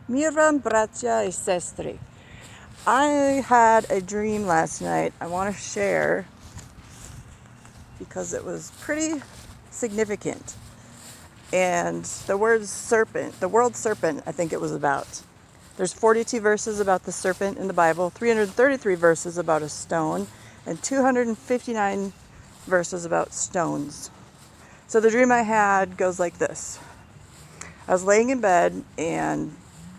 Miram bracia e sestry. I had a dream last night I want to share because it was pretty significant. And the word serpent, the world serpent, I think it was about. There's 42 verses about the serpent in the Bible, 333 verses about a stone, and 259 verses about stones. So the dream I had goes like this. I was laying in bed and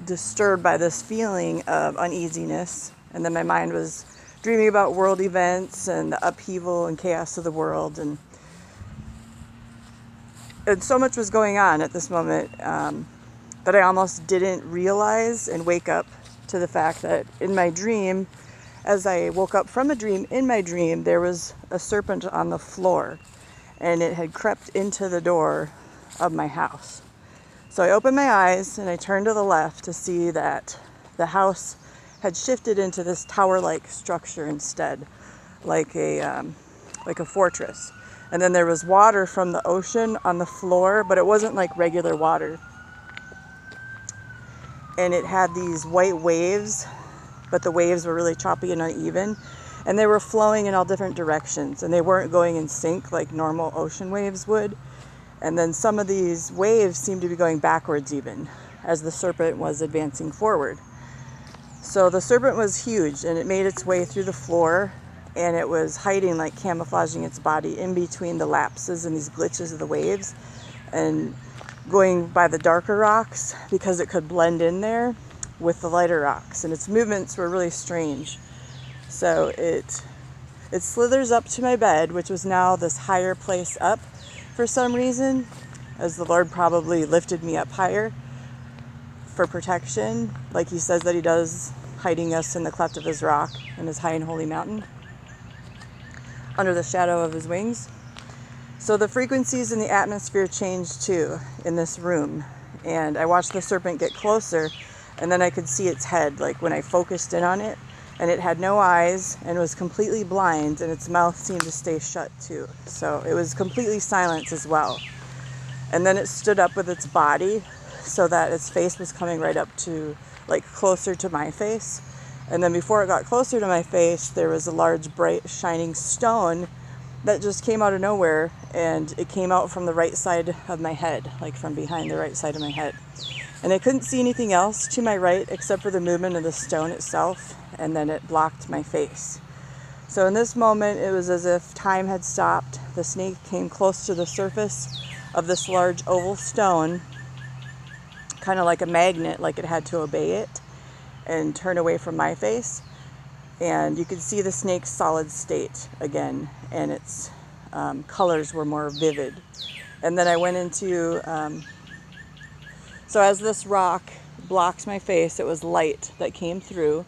disturbed by this feeling of uneasiness, and then my mind was dreaming about world events and the upheaval and chaos of the world, and so much was going on at this moment that I almost didn't realize and wake up to the fact that in my dream, as I woke up from a dream, in my dream there was a serpent on the floor, and it had crept into the door of my house. So I opened my eyes and I turned to the left to see that the house had shifted into this tower-like structure instead, like a fortress. And then there was water from the ocean on the floor, but it wasn't like regular water. And it had these white waves, but the waves were really choppy and uneven. And they were flowing in all different directions, and they weren't going in sync like normal ocean waves would. And then some of these waves seemed to be going backwards even as the serpent was advancing forward. So the serpent was huge, and it made its way through the floor, and it was hiding, like camouflaging its body in between the lapses and these glitches of the waves, and going by the darker rocks because it could blend in there with the lighter rocks. And its movements were really strange. So it slithers up to my bed, which was now this higher place up for some reason, as the Lord probably lifted me up higher for protection, like he says that he does, hiding us in the cleft of his rock in his high and holy mountain, under the shadow of his wings. So the frequencies in the atmosphere changed too in this room, and I watched the serpent get closer, and then I could see its head, like when I focused in on it, and it had no eyes and was completely blind, and its mouth seemed to stay shut too. So it was completely silent as well. And then it stood up with its body so that its face was coming right up to, like, closer to my face. And then before it got closer to my face, there was a large, bright, shining stone that just came out of nowhere, and it came out from the right side of my head, like from behind the right side of my head. And I couldn't see anything else to my right except for the movement of the stone itself, and then it blocked my face. So in this moment, it was as if time had stopped. The snake came close to the surface of this large oval stone, kind of like a magnet, like it had to obey it and turn away from my face. And you could see the snake's solid state again, and its colors were more vivid. And then I went into... So as this rock blocked my face, it was light that came through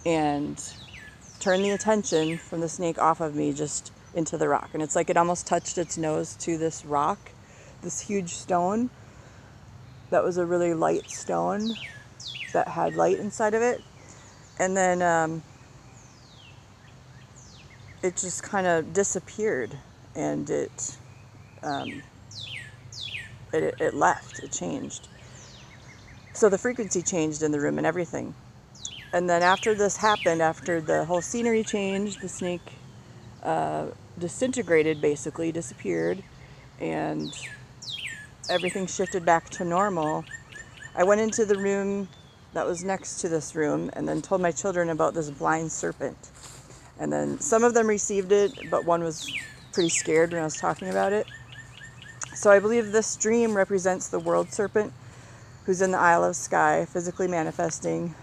and turned the attention from the snake off of me just into the rock. And it's like it almost touched its nose to this rock, this huge stone that was a really light stone that had light inside of it. And then it just kind of disappeared, and it left, it changed. So the frequency changed in the room and everything. And then after this happened, after the whole scenery changed, the snake disintegrated, basically, disappeared, and everything shifted back to normal. I went into the room that was next to this room and then told my children about this blind serpent. And then some of them received it, but one was pretty scared when I was talking about it. So I believe this dream represents the world serpent, who's in the Isle of Skye, physically manifesting,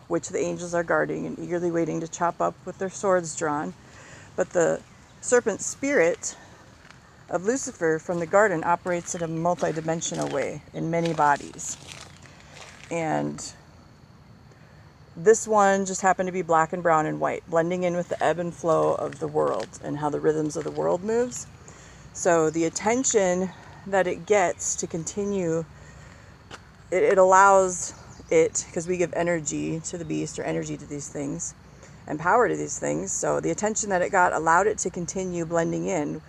which the angels are guarding and eagerly waiting to chop up with their swords drawn. But the serpent spirit of Lucifer from the garden operates in a multidimensional way in many bodies. And this one just happened to be black and brown and white, blending in with the ebb and flow of the world and how the rhythms of the world moves. So the attention that it gets to continue, it allows it, because we give energy to the beast or energy to these things and power to these things. So the attention that it got allowed it to continue blending in.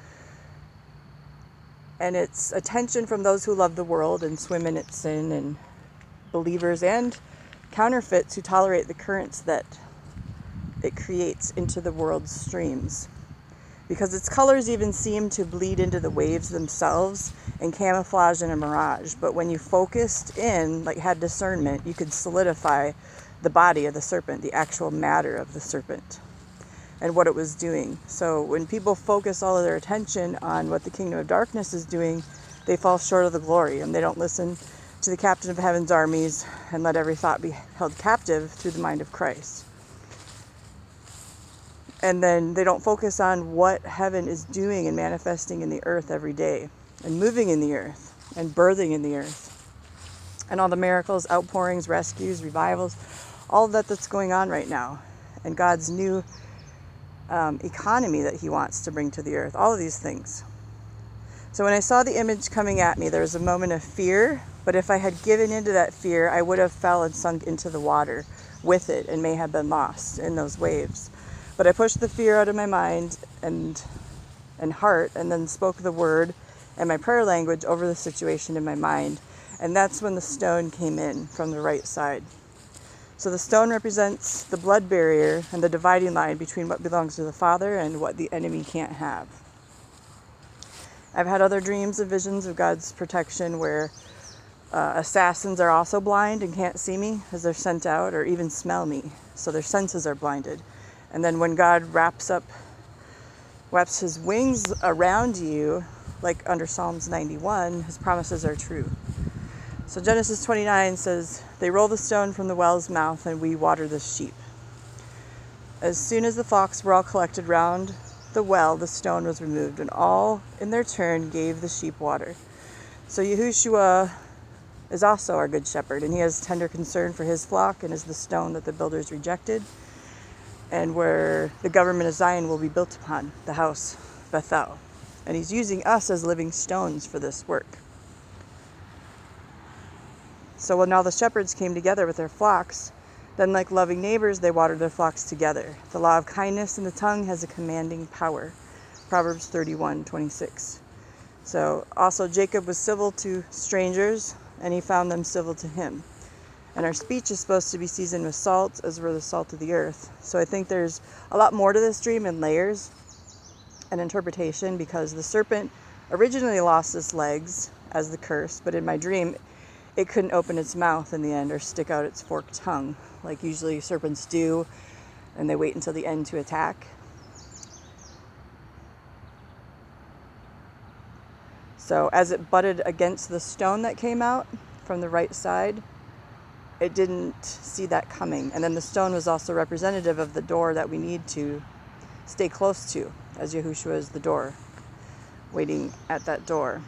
And it's attention from those who love the world and swim in its sin, and believers and counterfeits who tolerate the currents that it creates into the world's streams. Because its colors even seem to bleed into the waves themselves and camouflage in a mirage. But when you focused in, like had discernment, you could solidify the body of the serpent, the actual matter of the serpent, and what it was doing. So when people focus all of their attention on what the kingdom of darkness is doing, they fall short of the glory, and they don't listen to the captain of heaven's armies and let every thought be held captive through the mind of Christ. And then they don't focus on what heaven is doing and manifesting in the earth every day, and moving in the earth, and birthing in the earth. And all the miracles, outpourings, rescues, revivals, all of that's going on right now. And God's new economy that he wants to bring to the earth. All of these things. So when I saw the image coming at me, there was a moment of fear. But if I had given into that fear, I would have fell and sunk into the water with it and may have been lost in those waves. But I pushed the fear out of my mind and heart, and then spoke the word and my prayer language over the situation in my mind. And that's when the stone came in from the right side. So the stone represents the blood barrier and the dividing line between what belongs to the Father and what the enemy can't have. I've had other dreams and visions of God's protection where assassins are also blind and can't see me as they're sent out, or even smell me. So their senses are blinded. And then when God wraps his wings around you, like under Psalms 91, his promises are true. So Genesis 29 says, they roll the stone from the well's mouth and we water the sheep. As soon as the flocks were all collected round the well, the stone was removed, and all in their turn gave the sheep water. So Yahushua is also our good shepherd, and he has tender concern for his flock, and is the stone that the builders rejected, and where the government of Zion will be built upon, the house Bethel. And he's using us as living stones for this work. So when all the shepherds came together with their flocks, then like loving neighbors, they watered their flocks together. The law of kindness in the tongue has a commanding power. Proverbs 31:26. So also Jacob was civil to strangers, and he found them civil to him. And our speech is supposed to be seasoned with salt, as we're the salt of the earth. So I think there's a lot more to this dream in layers and interpretation, because the serpent originally lost its legs as the curse, but in my dream, it couldn't open its mouth in the end or stick out its forked tongue, like usually serpents do, and they wait until the end to attack. So as it butted against the stone that came out from the right side, it didn't see that coming. And then the stone was also representative of the door that we need to stay close to, as Yahushua is the door, waiting at that door,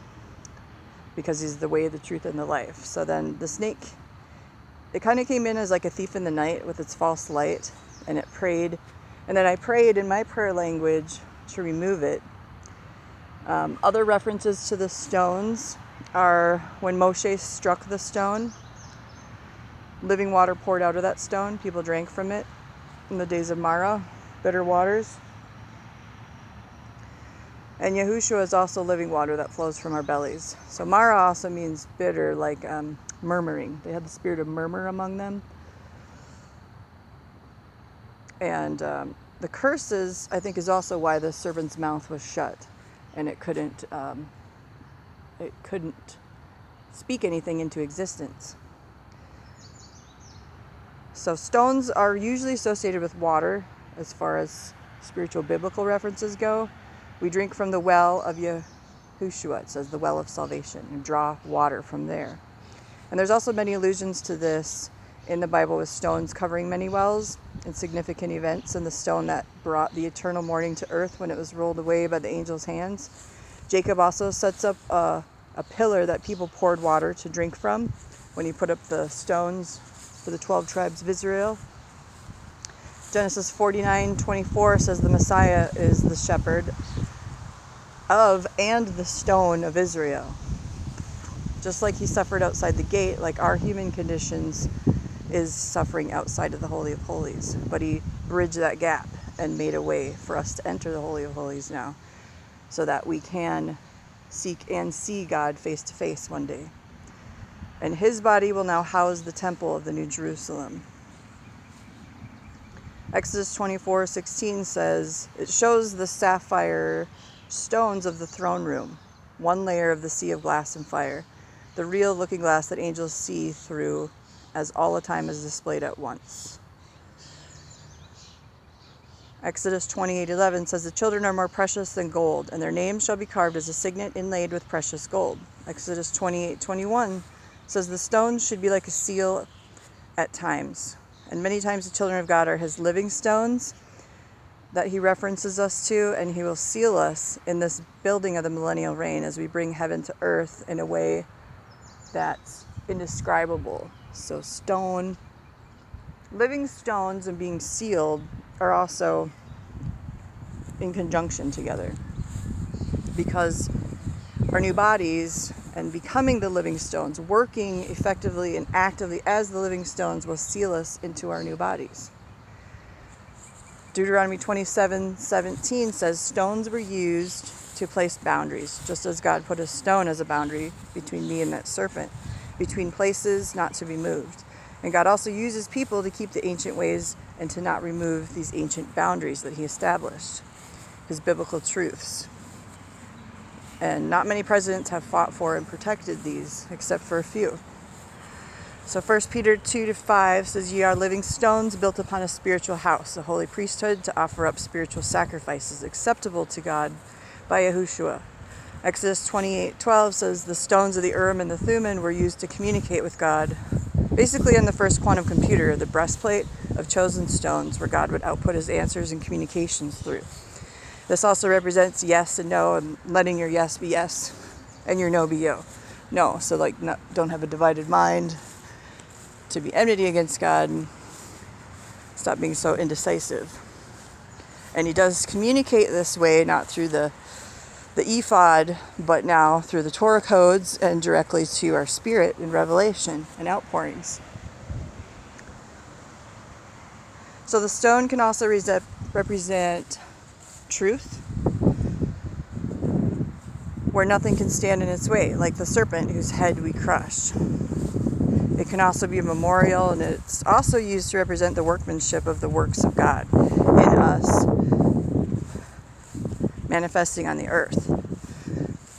because he's the way, the truth, and the life. So then the snake, it kind of came in as like a thief in the night with its false light, and it prayed. And then I prayed in my prayer language to remove it. Other references to the stones are when Moshe struck the stone, living water poured out of that stone. People drank from it in the days of Mara, bitter waters. And Yahushua is also living water that flows from our bellies. So Mara also means bitter, like murmuring. They had the spirit of murmur among them. And the curses, I think, is also why the serpent's mouth was shut, and it couldn't speak anything into existence. So stones are usually associated with water as far as spiritual biblical references go. We drink from the well of Yahushua, it says the well of salvation, and draw water from there. And there's also many allusions to this in the Bible, with stones covering many wells and significant events, and the stone that brought the eternal morning to earth when it was rolled away by the angel's hands. Jacob also sets up a pillar that people poured water to drink from when he put up the stones for the 12 tribes of Israel. Genesis 49:24 says the Messiah is the shepherd of and the stone of Israel. Just like he suffered outside the gate, like our human conditions is suffering outside of the Holy of Holies. But he bridged that gap and made a way for us to enter the Holy of Holies now, so that we can seek and see God face to face one day. and his body will now house the temple of the New Jerusalem. Exodus 24:16 says, it shows the sapphire stones of the throne room, one layer of the sea of glass and fire, the real looking glass that angels see through, as all the time is displayed at once. Exodus 28:11 says, the children are more precious than gold, and their names shall be carved as a signet inlaid with precious gold. Exodus 28:21 says, the stones should be like a seal at times. And many times the children of God are his living stones that he references us to, and he will seal us in this building of the millennial reign as we bring heaven to earth in a way that's indescribable. So living stones and being sealed are also in conjunction together, because our new bodies and becoming the living stones, working effectively and actively as the living stones, will seal us into our new bodies. Deuteronomy 27:17 says, stones were used to place boundaries, just as God put a stone as a boundary between me and that serpent, between places not to be moved. And God also uses people to keep the ancient ways and to not remove these ancient boundaries that he established, his biblical truths. And not many presidents have fought for and protected these, except for a few. So 1 Peter 2:5 says, ye are living stones built upon a spiritual house, a holy priesthood, to offer up spiritual sacrifices acceptable to God by Yahushua. Exodus 28:12 says, the stones of the Urim and the Thummim were used to communicate with God. Basically, in the first quantum computer, the breastplate of chosen stones where God would output his answers and communications through. This also represents yes and no, and letting your yes be yes and your no be no. So don't have a divided mind, to be enmity against God, and stop being so indecisive. And he does communicate this way, not through the ephod, but now through the Torah codes and directly to our spirit in revelation and outpourings. So the stone can also represent truth, where nothing can stand in its way, like the serpent whose head we crushed. It can also be a memorial, and it's also used to represent the workmanship of the works of God in us, manifesting on the earth.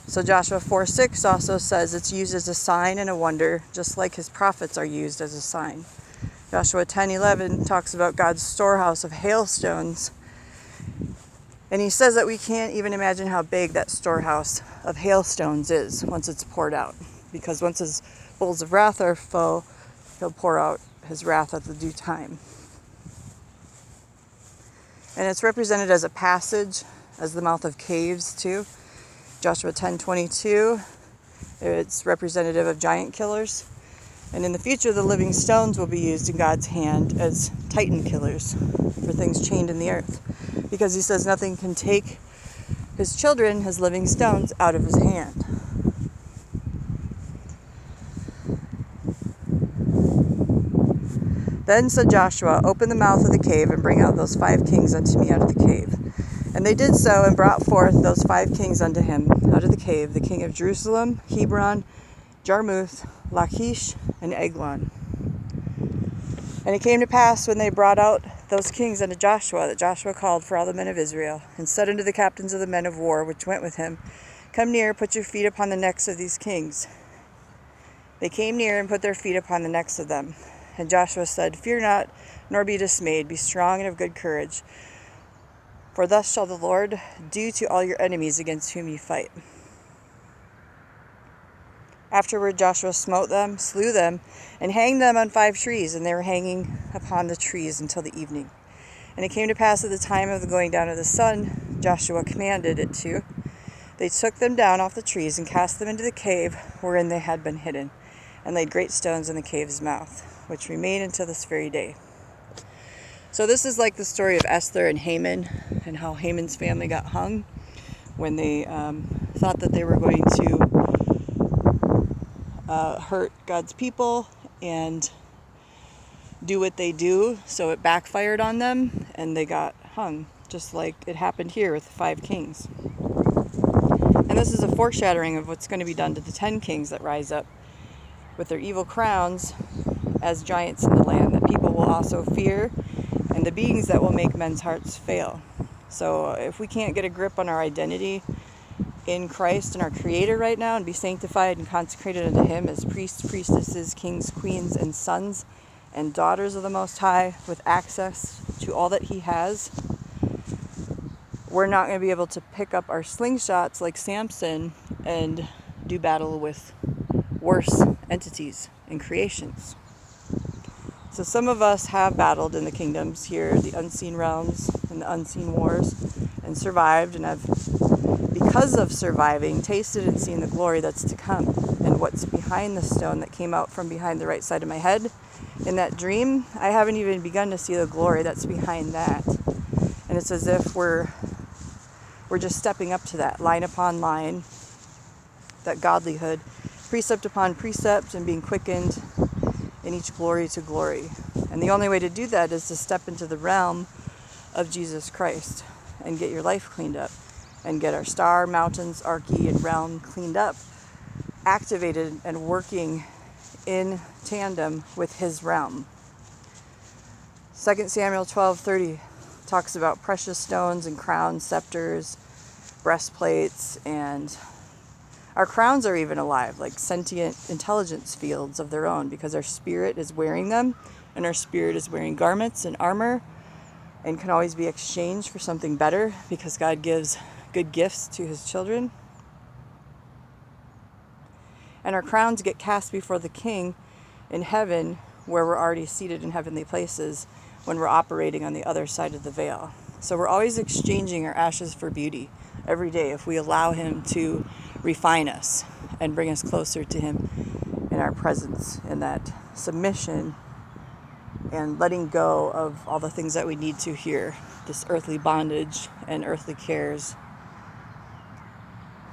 So Joshua 4:6 also says it's used as a sign and a wonder, just like his prophets are used as a sign. Joshua 10:11 talks about God's storehouse of hailstones, and he says that we can't even imagine how big that storehouse of hailstones is once it's poured out, because once his bowls of wrath are full, he'll pour out his wrath at the due time. And it's represented as a passage, as the mouth of caves too. Joshua 10:22, it's representative of giant killers. And in the future, the living stones will be used in God's hand as titan killers for things chained in the earth, because he says nothing can take his children, his living stones, out of his hand. Then said Joshua, open the mouth of the cave and bring out those 5 kings unto me out of the cave. And they did so, and brought forth those 5 kings unto him out of the cave, the king of Jerusalem, Hebron, Jarmuth, Lachish, and Eglon. And it came to pass, when they brought out those kings unto Joshua, that Joshua called for all the men of Israel, and said unto the captains of the men of war which went with him, come near, put your feet upon the necks of these kings. They came near and put their feet upon the necks of them. And Joshua said, fear not, nor be dismayed, be strong and of good courage. For thus shall the Lord do to all your enemies against whom ye fight. Afterward Joshua smote them, slew them, and hanged them on 5 trees, and they were hanging upon the trees until the evening. And it came to pass at the time of the going down of the sun, Joshua commanded it to, they took them down off the trees and cast them into the cave wherein they had been hidden, and laid great stones in the cave's mouth, which remain until this very day. So this is like the story of Esther and Haman, and how Haman's family got hung when they thought that they were going to hurt God's people and do what they do, so it backfired on them and they got hung, just like it happened here with the 5 kings. And this is a foreshadowing of what's going to be done to the 10 kings that rise up with their evil crowns as giants in the land that people will also fear, and the beings that will make men's hearts fail. So if we can't get a grip on our identity in Christ and our Creator right now and be sanctified and consecrated unto Him as priests, priestesses, kings, queens, and sons and daughters of the Most High with access to all that He has, we're not going to be able to pick up our slingshots like Samson and do battle with worse entities and creations. So some of us have battled in the kingdoms here, the unseen realms and the unseen wars, and survived, and have, because of surviving, tasted and seen the glory that's to come. And what's behind the stone that came out from behind the right side of my head in that dream, I haven't even begun to see the glory that's behind that. And it's as if we're just stepping up to that, line upon line, that godlyhood, precept upon precept, and being quickened in each glory to glory. And the only way to do that is to step into the realm of Jesus Christ and get your life cleaned up and get our star, mountains, arche, and realm cleaned up, activated and working in tandem with His realm. 2 Samuel 12:30 talks about precious stones and crowns, scepters, breastplates, and our crowns are even alive, like sentient intelligence fields of their own, because our spirit is wearing them, and our spirit is wearing garments and armor, and can always be exchanged for something better, because God gives good gifts to His children. And our crowns get cast before the King in heaven, where we're already seated in heavenly places when we're operating on the other side of the veil. So we're always exchanging our ashes for beauty every day if we allow Him to refine us and bring us closer to Him in our presence, in that submission and letting go of all the things that we need to here, this earthly bondage and earthly cares.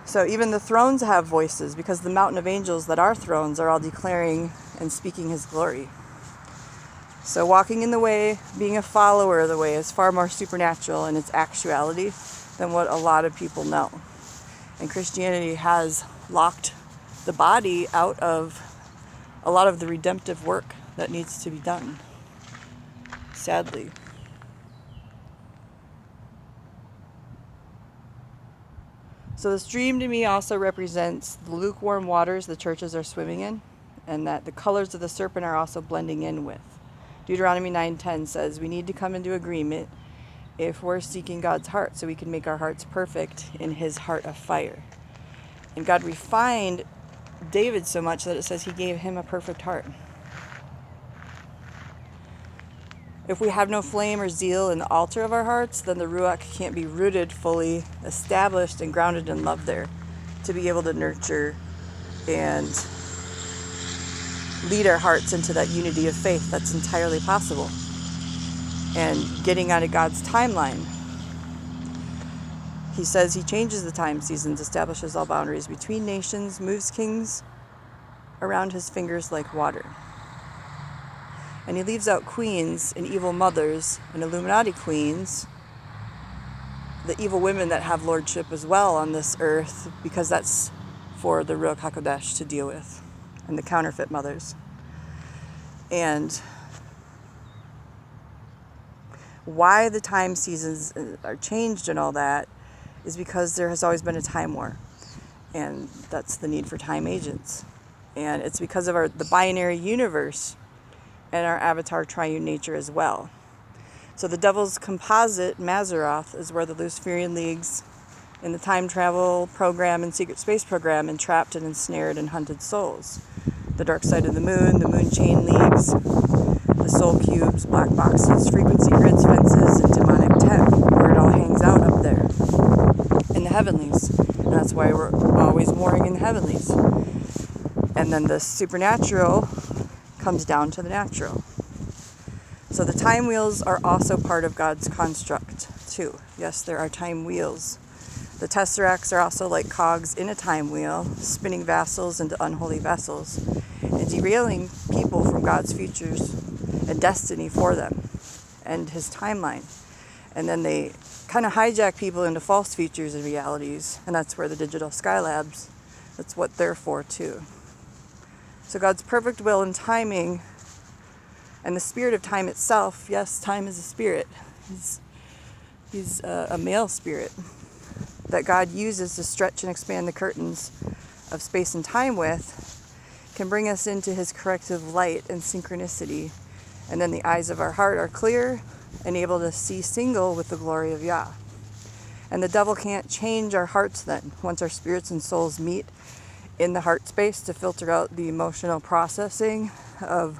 So even the thrones have voices, because the mountain of angels that are thrones are all declaring and speaking His glory. So walking in the way, being a follower of the way, is far more supernatural in its actuality than what a lot of people know. And Christianity has locked the body out of a lot of the redemptive work that needs to be done, sadly. So this dream to me also represents the lukewarm waters the churches are swimming in, and that the colors of the serpent are also blending in with. Deuteronomy 9:10 says we need to come into agreement if we're seeking God's heart, so we can make our hearts perfect in His heart of fire. And God refined David so much that it says He gave him a perfect heart. If we have no flame or zeal in the altar of our hearts, then the Ruach can't be rooted, fully established, and grounded in love there to be able to nurture and lead our hearts into that unity of faith that's entirely possible. And getting out of God's timeline. He says He changes the time seasons, establishes all boundaries between nations, moves kings around His fingers like water. And He leaves out queens and evil mothers and Illuminati queens, the evil women that have lordship as well on this earth, because that's for the Ruach HaKodesh to deal with, and the counterfeit mothers. And why the time seasons are changed and all that is because there has always been a time war, and that's the need for time agents. And it's because of the binary universe and our avatar triune nature as well. So the devil's composite, Mazaroth, is where the Luciferian leagues in the time travel program and secret space program entrapped and ensnared and hunted souls. The dark side of the moon chain leagues, the soul cubes, black boxes, frequency grids, fences, and demonic tech, where it all hangs out up there in the heavenlies. And that's why we're always warring in the heavenlies. And then the supernatural comes down to the natural. So the time wheels are also part of God's construct too. Yes, there are time wheels. The tesseracts are also like cogs in a time wheel, spinning vassals into unholy vessels and derailing people from God's futures and destiny for them and His timeline. And then they kind of hijack people into false futures and realities, and that's where the digital skylabs, that's what they're for too. So God's perfect will and timing and the spirit of time itself, yes, time is a spirit. He's a male spirit that God uses to stretch and expand the curtains of space and time with, can bring us into his corrective light and synchronicity. And then the eyes of our heart are clear and able to see single with the glory of Yah. And the devil can't change our hearts then, once our spirits and souls meet in the heart space to filter out the emotional processing of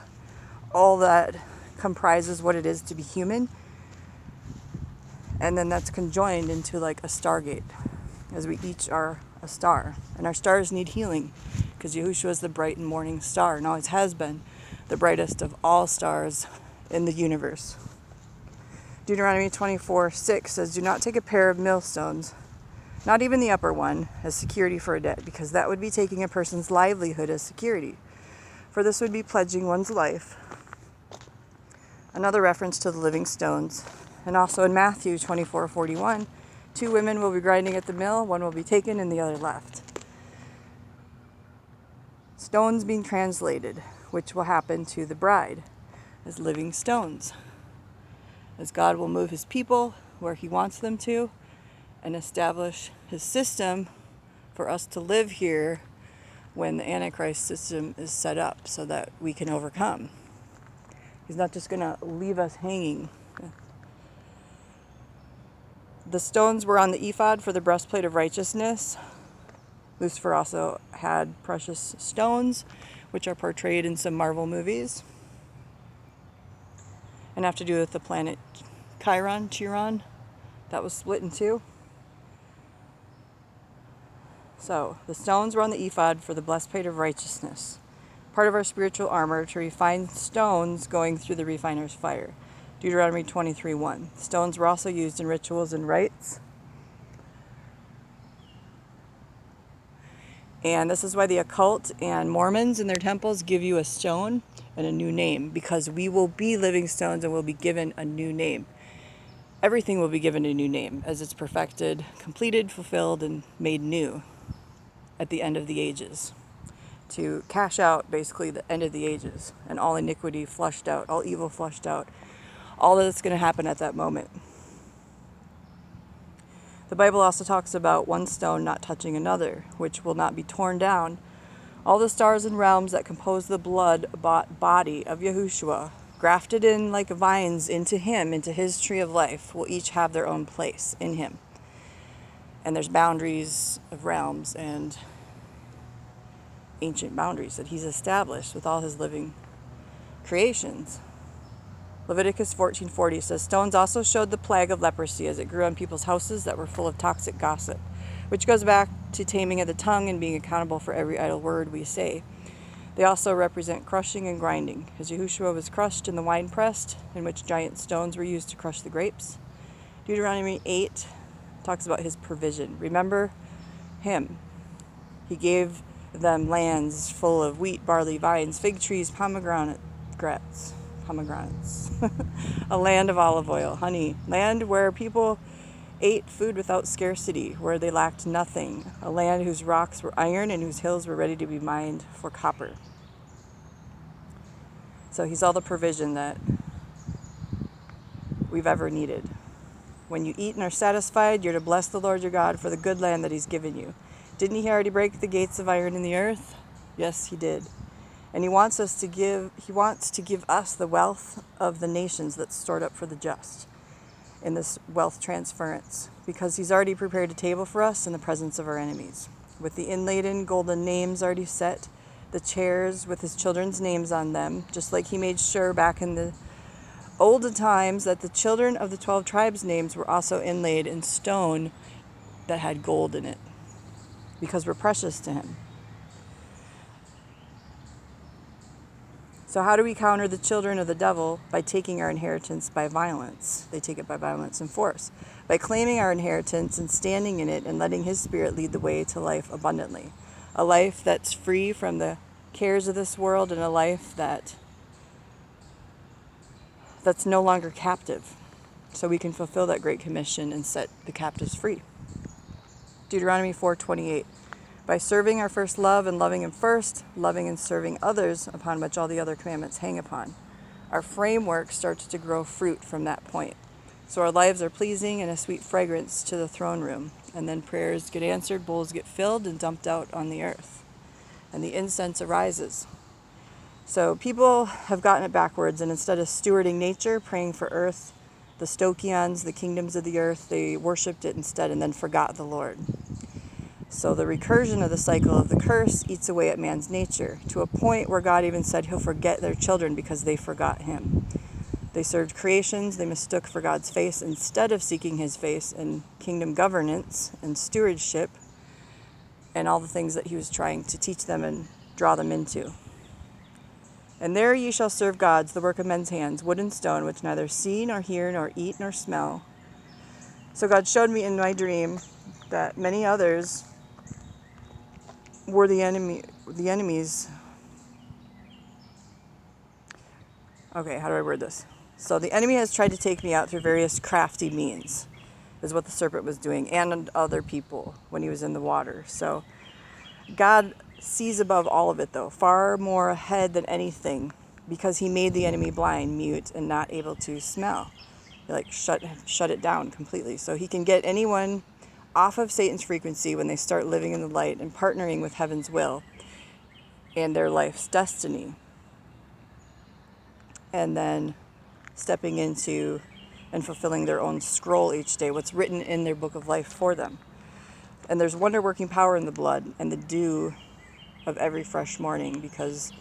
all that comprises what it is to be human. And then that's conjoined into like a stargate, as we each are a star. And our stars need healing, because Yahushua is the bright and morning star, and always has been the brightest of all stars in the universe. Deuteronomy 24:6 says, "Do not take a pair of millstones, not even the upper one, as security for a debt, because that would be taking a person's livelihood as security. For this would be pledging one's life." Another reference to the living stones. And also in Matthew 24:41, 2 women will be grinding at the mill, one will be taken and the other left. Stones being translated, which will happen to the bride as living stones, as God will move his people where he wants them to and establish his system for us to live here when the Antichrist system is set up so that we can overcome. He's not just going to leave us hanging. The stones were on the ephod for the breastplate of righteousness. Lucifer also had precious stones, which are portrayed in some Marvel movies, and have to do with the planet Chiron, that was split in two. So the stones were on the ephod for the breastplate of righteousness, part of our spiritual armor to refine stones going through the refiner's fire. Deuteronomy 23:1. Stones were also used in rituals and rites. And this is why the occult and Mormons in their temples give you a stone and a new name, because we will be living stones and will be given a new name. Everything will be given a new name as it's perfected, completed, fulfilled, and made new at the end of the ages. To cash out basically the end of the ages and all iniquity flushed out, all evil flushed out, all that's going to happen at that moment. The Bible also talks about one stone not touching another, which will not be torn down. All the stars and realms that compose the blood-bought body of Yahushua, grafted in like vines into him, into his tree of life, will each have their own place in him. And there's boundaries of realms and ancient boundaries that he's established with all his living creations. Leviticus 14:40 says, "Stones also showed the plague of leprosy as it grew on people's houses that were full of toxic gossip," which goes back to taming of the tongue and being accountable for every idle word we say. They also represent crushing and grinding, as Yahushua was crushed in the winepress, in which giant stones were used to crush the grapes. Deuteronomy 8 talks about his provision. Remember him. He gave them lands full of wheat, barley, vines, fig trees, pomegranates, a land of olive oil, honey, land where people ate food without scarcity, where they lacked nothing, a land whose rocks were iron and whose hills were ready to be mined for copper. So he's all the provision that we've ever needed. When you eat and are satisfied, you're to bless the Lord your God for the good land that he's given you. Didn't he already break the gates of iron in the earth? Yes, he did. And he wants to give us the wealth of the nations that's stored up for the just in this wealth transference, because he's already prepared a table for us in the presence of our enemies, with the inladen golden names already set, the chairs with his children's names on them, just like he made sure back in the olden times that the children of the 12 tribes' names were also inlaid in stone that had gold in it, because we're precious to him. So how do we counter the children of the devil? By taking our inheritance by violence. They take it by violence and force. By claiming our inheritance and standing in it and letting his spirit lead the way to life abundantly. A life that's free from the cares of this world, and a life that's no longer captive. So we can fulfill that great commission and set the captives free. Deuteronomy 4:28. By serving our first love and loving Him first, loving and serving others, upon which all the other commandments hang upon, our framework starts to grow fruit from that point. So our lives are pleasing and a sweet fragrance to the throne room. And then prayers get answered, bowls get filled and dumped out on the earth. And the incense arises. So people have gotten it backwards, and instead of stewarding nature, praying for earth, the Stoichians, the kingdoms of the earth, they worshipped it instead and then forgot the Lord. So the recursion of the cycle of the curse eats away at man's nature, to a point where God even said He'll forget their children because they forgot Him. They served creations, they mistook for God's face instead of seeking His face in kingdom governance and stewardship and all the things that He was trying to teach them and draw them into. And there ye shall serve gods, the work of men's hands, wood and stone, which neither see nor hear nor eat nor smell. So God showed me in my dream that many others were the enemies. Okay, how do I word this? So the enemy has tried to take me out through various crafty means, is what the serpent was doing, and other people when he was in the water. So God sees above all of it, though, far more ahead than anything, because He made the enemy blind, mute, and not able to smell. He shut it down completely. So He can get anyone off of Satan's frequency when they start living in the light and partnering with heaven's will and their life's destiny. And then stepping into and fulfilling their own scroll each day, what's written in their book of life for them. And there's wonder-working power in the blood and the dew of every fresh morning, because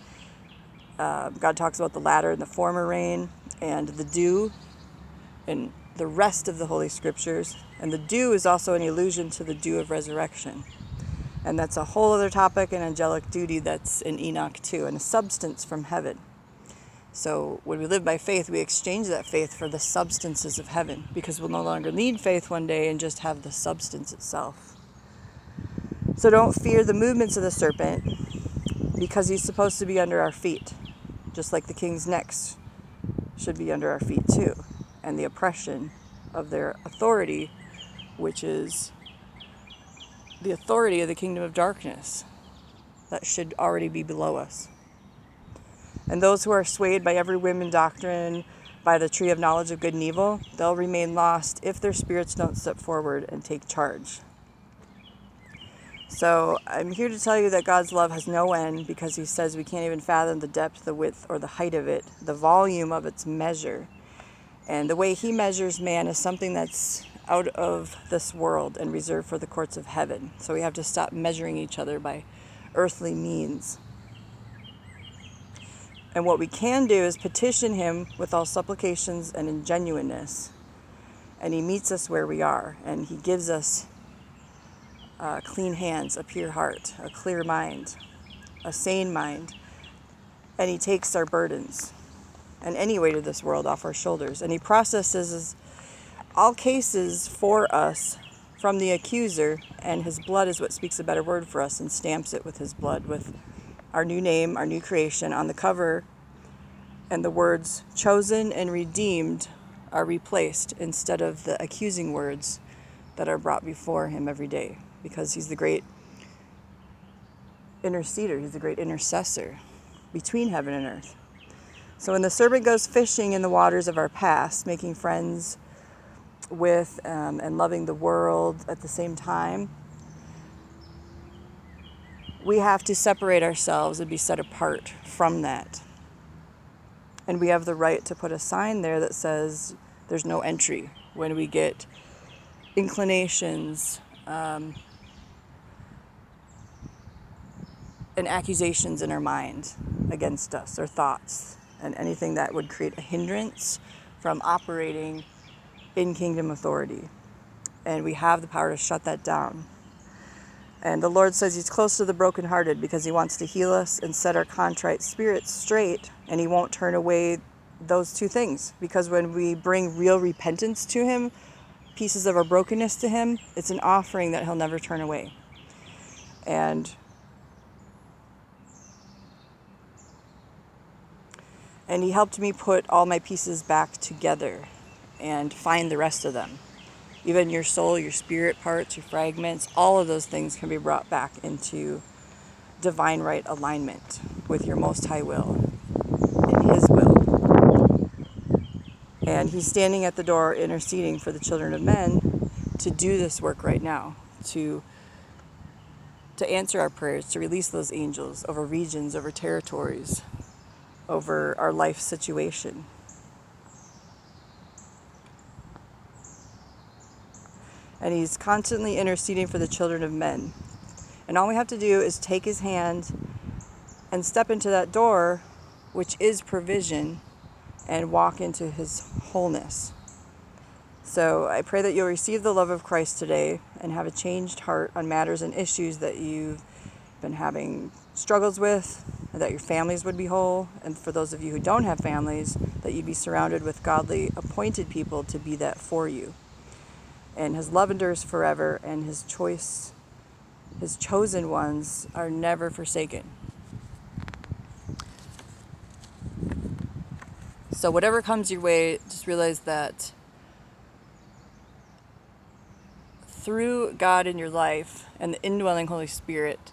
God talks about the latter and the former rain and the dew and the rest of the Holy Scriptures. And the dew is also an allusion to the dew of resurrection. And that's a whole other topic, an angelic duty that's in Enoch too, and a substance from heaven. So when we live by faith, we exchange that faith for the substances of heaven, because we'll no longer need faith one day and just have the substance itself. So don't fear the movements of the serpent, because he's supposed to be under our feet, just like the king's necks should be under our feet too, and the oppression of their authority, which is the authority of the kingdom of darkness, that should already be below us. And those who are swayed by every whim and doctrine, by the tree of knowledge of good and evil, they'll remain lost if their spirits don't step forward and take charge. So I'm here to tell you that God's love has no end, because He says we can't even fathom the depth, the width, or the height of it, the volume of its measure. And the way He measures man is something that's out of this world and reserved for the courts of heaven. So we have to stop measuring each other by earthly means. And what we can do is petition Him with all supplications and in genuineness. And He meets us where we are. And He gives us clean hands, a pure heart, a clear mind, a sane mind. And He takes our burdens and any weight of this world off our shoulders. And He processes all cases for us from the accuser. And His blood is what speaks a better word for us, and stamps it with His blood, with our new name, our new creation on the cover, and the words chosen and redeemed are replaced instead of the accusing words that are brought before Him every day, because He's the great interceder, He's the great intercessor between heaven and earth. So when the serpent goes fishing in the waters of our past, making friends with and loving the world at the same time, we have to separate ourselves and be set apart from that. And we have the right to put a sign there that says there's no entry when we get inclinations and accusations in our mind against us, or thoughts, and anything that would create a hindrance from operating in kingdom authority. And we have the power to shut that down. And the Lord says He's close to the brokenhearted, because He wants to heal us and set our contrite spirits straight, and He won't turn away those two things. Because when we bring real repentance to Him, pieces of our brokenness to Him, it's an offering that He'll never turn away. And He helped me put all my pieces back together and find the rest of them. Even your soul, your spirit parts, your fragments, all of those things can be brought back into divine right alignment with your Most High will and His will. And He's standing at the door interceding for the children of men to do this work right now, to answer our prayers, to release those angels over regions, over territories, over our life situation. And He's constantly interceding for the children of men. And all we have to do is take His hand and step into that door, which is provision, and walk into His wholeness. So I pray that you'll receive the love of Christ today and have a changed heart on matters and issues that you've been having struggles with, and that your families would be whole. And for those of you who don't have families, that you'd be surrounded with godly appointed people to be that for you. And His love endures forever, and His chosen ones are never forsaken. So whatever comes your way, just realize that through God in your life and the indwelling Holy Spirit,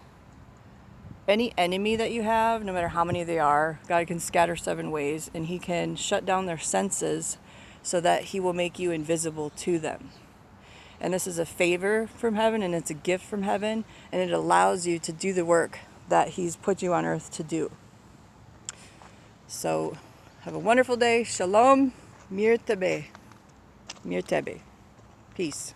any enemy that you have, no matter how many they are, God can scatter 7 ways, and He can shut down their senses so that He will make you invisible to them. And this is a favor from heaven, and it's a gift from heaven, and it allows you to do the work that He's put you on earth to do. So have a wonderful day. Shalom. Mir tebe. Peace.